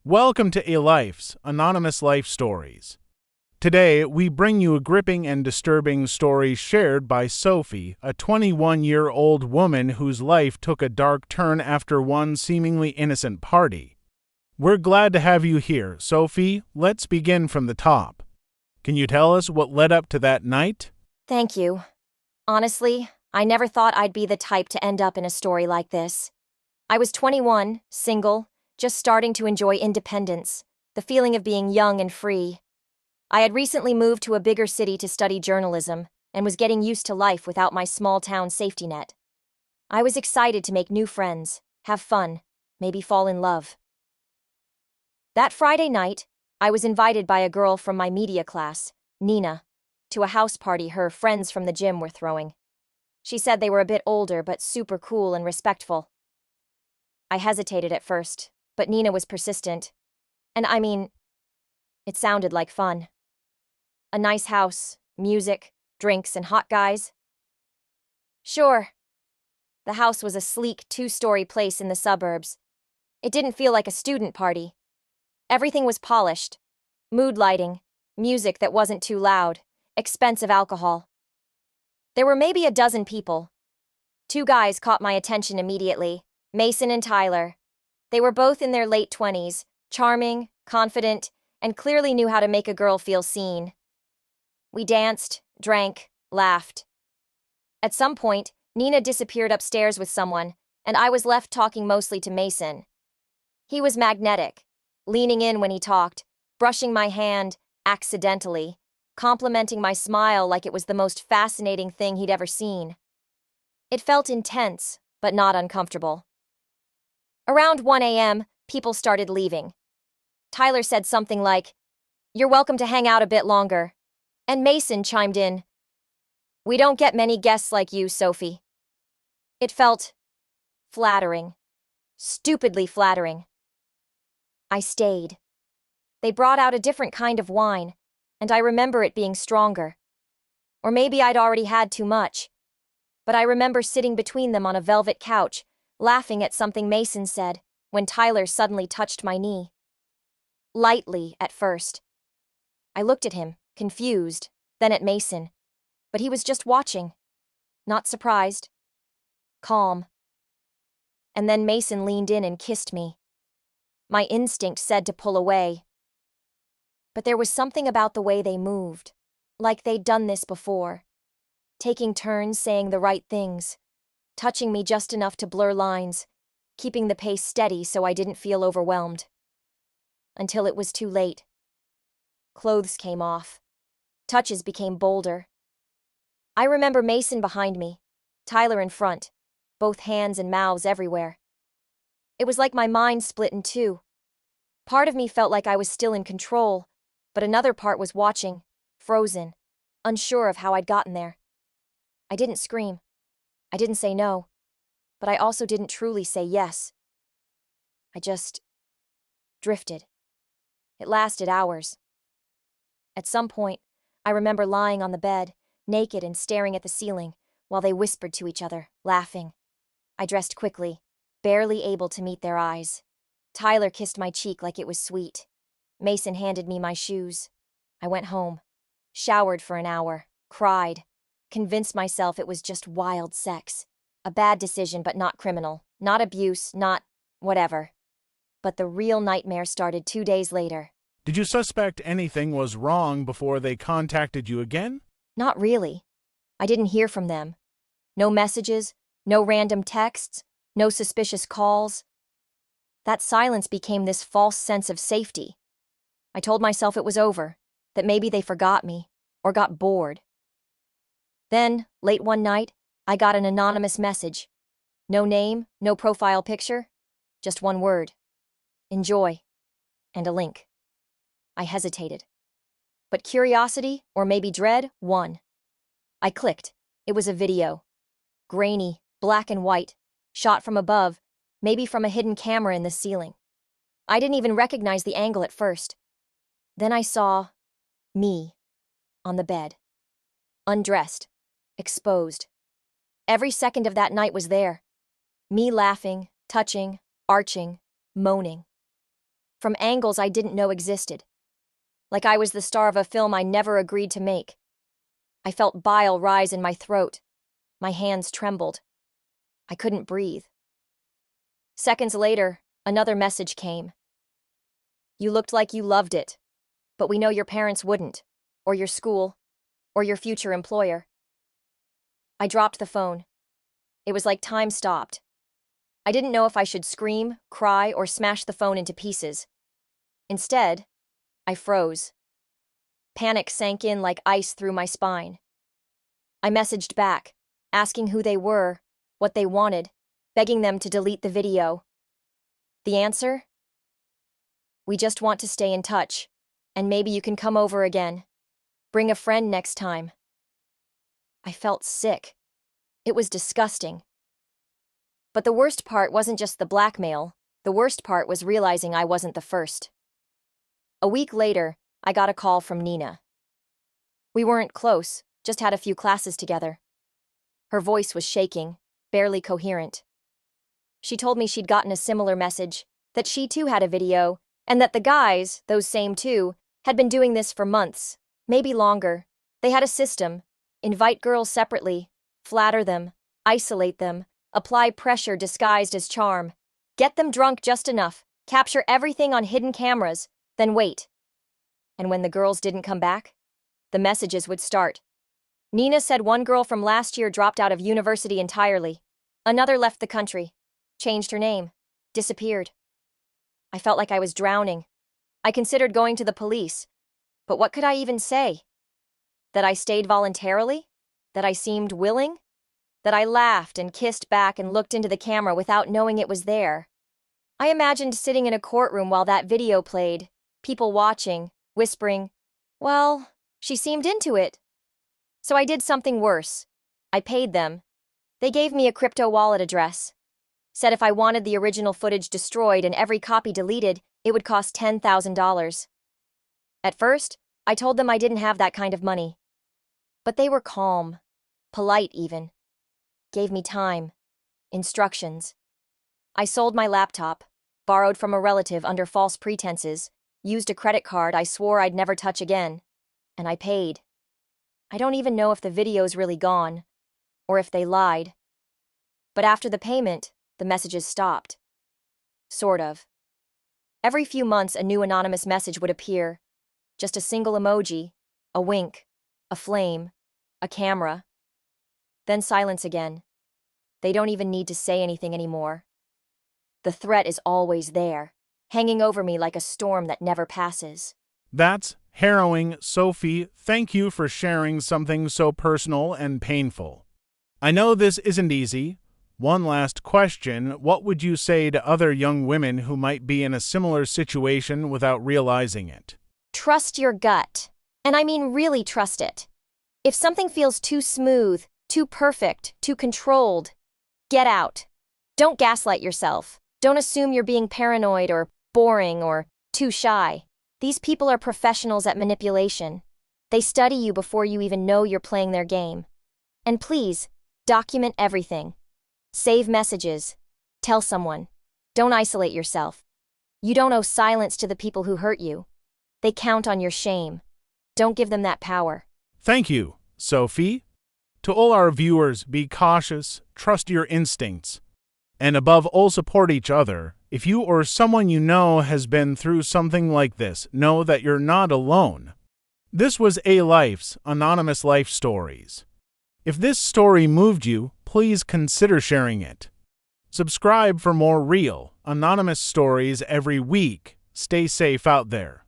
Welcome to Alifes, Anonymous Life Stories. Today, we bring you a gripping and disturbing story shared by Sophie, a 21-year-old woman whose life took a dark turn after one seemingly innocent party. We're glad to have you here, Sophie. Let's begin from the top. Can you tell us what led up to that night? Thank you. Honestly, I never thought I'd be the type to end up in a story like this. I was 21, single, just starting to enjoy independence, the feeling of being young and free. I had recently moved to a bigger city to study journalism and was getting used to life without my small-town safety net. I was excited to make new friends, have fun, maybe fall in love. That Friday night, I was invited by a girl from my media class, Nina, to a house party her friends from the gym were throwing. She said they were a bit older but super cool and respectful. I hesitated at first, but Nina was persistent. And it sounded like fun. A nice house, music, drinks, and hot guys. Sure. The house was a sleek two-story place in the suburbs. It didn't feel like a student party. Everything was polished. Mood lighting, music that wasn't too loud, expensive alcohol. There were maybe a dozen people. Two guys caught my attention immediately, Mason and Tyler. They were both in their late 20s, charming, confident, and clearly knew how to make a girl feel seen. We danced, drank, laughed. At some point, Nina disappeared upstairs with someone, and I was left talking mostly to Mason. He was magnetic, leaning in when he talked, brushing my hand, accidentally, complimenting my smile like it was the most fascinating thing he'd ever seen. It felt intense, but not uncomfortable. Around 1 a.m., people started leaving. Tyler said something like, "You're welcome to hang out a bit longer." And Mason chimed in, "We don't get many guests like you, Sophie." It felt flattering. Stupidly flattering. I stayed. They brought out a different kind of wine, and I remember it being stronger. Or maybe I'd already had too much. But I remember sitting between them on a velvet couch, laughing at something Mason said, when Tyler suddenly touched my knee. Lightly, at first. I looked at him, confused, then at Mason. But he was just watching. Not surprised. Calm. And then Mason leaned in and kissed me. My instinct said to pull away. But there was something about the way they moved, like they'd done this before. Taking turns saying the right things, touching me just enough to blur lines, keeping the pace steady so I didn't feel overwhelmed. Until it was too late. Clothes came off. Touches became bolder. I remember Mason behind me, Tyler in front, both hands and mouths everywhere. It was like my mind split in two. Part of me felt like I was still in control, but another part was watching, frozen, unsure of how I'd gotten there. I didn't scream. I didn't say no, but I also didn't truly say yes. I just drifted. It lasted hours. At some point, I remember lying on the bed, naked and staring at the ceiling, while they whispered to each other, laughing. I dressed quickly, barely able to meet their eyes. Tyler kissed my cheek like it was sweet. Mason handed me my shoes. I went home, showered for an hour, cried, convinced myself it was just wild sex. A bad decision but not criminal, not abuse, not whatever. But the real nightmare started 2 days later. Did you suspect anything was wrong before they contacted you again? Not really. I didn't hear from them. No messages, no random texts, no suspicious calls. That silence became this false sense of safety. I told myself it was over, that maybe they forgot me, or got bored. Then, late one night, I got an anonymous message. No name, no profile picture, just one word. Enjoy. And a link. I hesitated. But curiosity, or maybe dread, won. I clicked. It was a video. Grainy, black and white, shot from above, maybe from a hidden camera in the ceiling. I didn't even recognize the angle at first. Then I saw me on the bed. Undressed. Exposed. Every second of that night was there. Me laughing, touching, arching, moaning. from angles I didn't know existed. Like I was the star of a film I never agreed to make. I felt bile rise in my throat. My hands trembled. I couldn't breathe. Seconds later, another message came. You looked like you loved it, but we know your parents wouldn't, or your school, or your future employer. I dropped the phone. It was like time stopped. I didn't know if I should scream, cry, or smash the phone into pieces. Instead, I froze. Panic sank in like ice through my spine. I messaged back, asking who they were, what they wanted, begging them to delete the video. The answer? We just want to stay in touch, and maybe you can come over again. Bring a friend next time. I felt sick. It was disgusting. But the worst part wasn't just the blackmail. The worst part was realizing I wasn't the first. A week later, I got a call from Nina. We weren't close, just had a few classes together. Her voice was shaking, barely coherent. She told me she'd gotten a similar message, that she too had a video, and that the guys, those same two, had been doing this for months, maybe longer. They had a system: invite girls separately, flatter them, isolate them, apply pressure disguised as charm, get them drunk just enough, capture everything on hidden cameras, then wait. And when the girls didn't come back, the messages would start. Nina said one girl from last year dropped out of university entirely. Another left the country, changed her name, disappeared. I felt like I was drowning. I considered going to the police, but what could I even say? That I stayed voluntarily? That I seemed willing? That I laughed and kissed back and looked into the camera without knowing it was there? I imagined sitting in a courtroom while that video played, people watching, whispering, well, she seemed into it. So I did something worse. I paid them. They gave me a crypto wallet address. Said if I wanted the original footage destroyed and every copy deleted, it would cost $10,000. At first, I told them I didn't have that kind of money. But they were calm, polite even. Gave me time, instructions. I sold my laptop, borrowed from a relative under false pretenses, used a credit card I swore I'd never touch again, and I paid. I don't even know if the video's really gone, or if they lied. But after the payment, the messages stopped. Sort of. Every few months, a new anonymous message would appear. Just a single emoji, a wink, a flame, a camera. Then silence again. They don't even need to say anything anymore. The threat is always there, hanging over me like a storm that never passes. That's harrowing, Sophie. Thank you for sharing something so personal and painful. I know this isn't easy. One last question. What would you say to other young women who might be in a similar situation without realizing it? Trust your gut. And I mean really trust it. If something feels too smooth, too perfect, too controlled, get out. Don't gaslight yourself. Don't assume you're being paranoid or boring or too shy. These people are professionals at manipulation. They study you before you even know you're playing their game. And please, document everything. Save messages. Tell someone. Don't isolate yourself. You don't owe silence to the people who hurt you. They count on your shame. Don't give them that power. Thank you, Sophie. To all our viewers, be cautious, trust your instincts, and above all, support each other. If you or someone you know has been through something like this, know that you're not alone. This was Alifes, Anonymous Life Stories. If this story moved you, please consider sharing it. Subscribe for more real, anonymous stories every week. Stay safe out there.